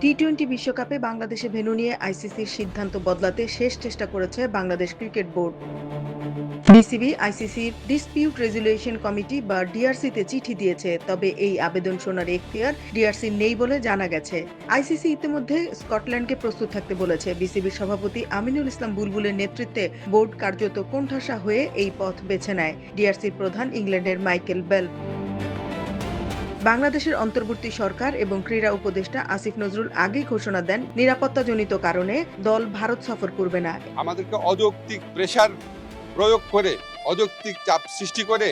T twenty বিশ্বকাপে বাংলাদেশে venue নিয়ে আইসিসির সিদ্ধান্ত বদলাতে শেষ চেষ্টা করেছে বাংলাদেশ ক্রিকেট বোর্ড। বিসিবি আইসিসির ডিসপিউট রেজুলিউশন কমিটি বা ডিআরসিতে চিঠি দিয়েছে, তবে এই আবেদন শোনার এখতিয়ার ডিআরসির নেই বলে জানা গেছে। আইসিসি ইতিমধ্যে স্কটল্যান্ডকে প্রস্তুত থাকতে বলেছে। বিসিবির সভাপতি আমিনুল ইসলাম বুলবুলের নেতৃত্বে বোর্ড কার্যত কোণঠাসা হয়ে এই পথ বেছে নেয়। ডিআরসির প্রধান ইংল্যান্ডের মাইকেল বেল। বাংলাদেশের অন্তর্বর্তী সরকার এবং ক্রীড়া উপদেষ্টা আসিফ নজরুল আগেই ঘোষণা দেন নিরাপত্তাজনিত কারণে দল ভারত সফর করবে না। আমাদেরকে অযৌক্তিক প্রেসার প্রয়োগ করে, অযৌক্তিক চাপ সৃষ্টি করে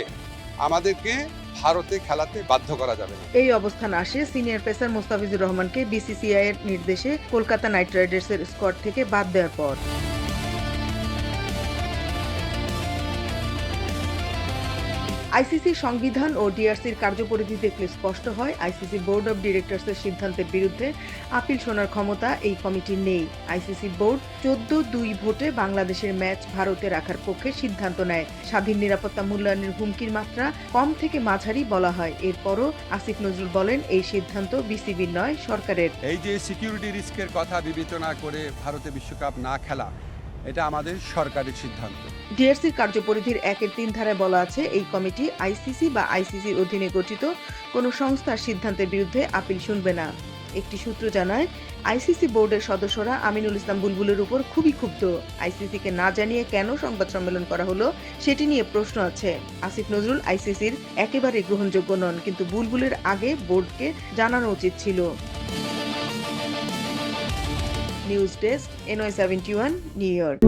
আমাদেরকে ভারতে খেলাতে বাধ্য করা যাবে না। এই অবস্থান আসে সিনিয়র পেসার মোস্তাফিজুর রহমানকে বিসিসিআই এর নির্দেশে কলকাতা নাইট রাইডার্সের স্কোয়াড থেকে বাদ দেওয়ার পর। আইসিসির সংবিধান ও ডিআরসির কার্যপরিধি দেখলে স্পষ্ট হয়, আইসিসি বোর্ড অব ডিরেক্টরসের সিদ্ধান্তের বিরুদ্ধে আপিল শোনার ক্ষমতা এই কমিটির নেই। আইসিসি বোর্ড 14-2 ভোটে বাংলাদেশের ম্যাচ ভারতে রাখার পক্ষে সিদ্ধান্ত নেয়। স্বাধীন নিরাপত্তা মূল্যায়নের হুমকির মাত্রা কম থেকে মাঝারি বলা হয়। এরপরও আসিফ নজরুল বলেন, এই সিদ্ধান্ত বিসিবির নয়, সরকারের। এই যে সিকিউরিটি রিস্কের কথা বিবেচনা করে ভারতে বিশ্বকাপ না খেলা, এটা আমাদের সরকারের সিদ্ধান্ত। ডিআরসির কার্যপরিধির 1-3 ধারায় বলা আছে, এই কমিটি আইসিসি বা আইসিসির অধীনে গঠিত কোনো সংস্থার সিদ্ধান্তের বিরুদ্ধে আপিল শুনবে না। একটি সূত্র জানায়, আইসিসি বোর্ডের সদস্যরা আমিনুল ইসলাম বুলবুলের উপর খুবই ক্ষুব্ধ। আইসিসিকে না জানিয়ে কেন সংবাদ সম্মেলন করা হলো সেটি নিয়ে প্রশ্ন আছে। আসিফ নজরুল আইসিসির একেবারে গ্রহণযোগ্য নন, কিন্তু বুলবুলের আগে বোর্ডকে জানানো উচিত ছিল। News desk, NY71, new York.